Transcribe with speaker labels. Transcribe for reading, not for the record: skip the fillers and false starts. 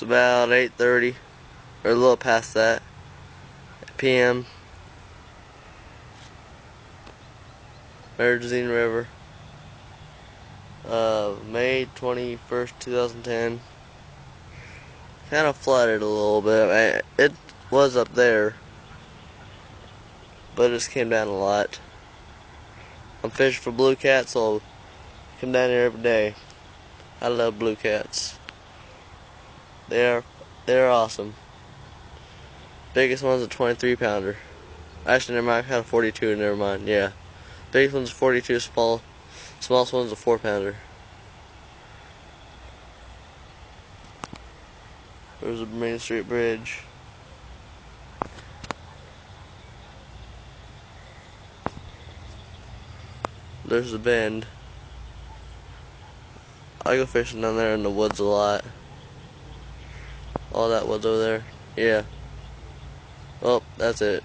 Speaker 1: It's about 8:30, or a little past that, p.m. Marais River, May 21st, 2010. Kind of flooded a little bit. It was up there, but it just came down a lot. I'm fishing for blue cats, so I'll come down here every day. I love blue cats. They're awesome. Biggest one's a 23-pounder. Actually, never mind. I had a 42. Never mind. Yeah, biggest one's a 42. Smallest one's a 4-pounder. There's a Main Street Bridge. There's the bend. I go fishing down there in the woods a lot. All that woods over there. Yeah. Well, that's it.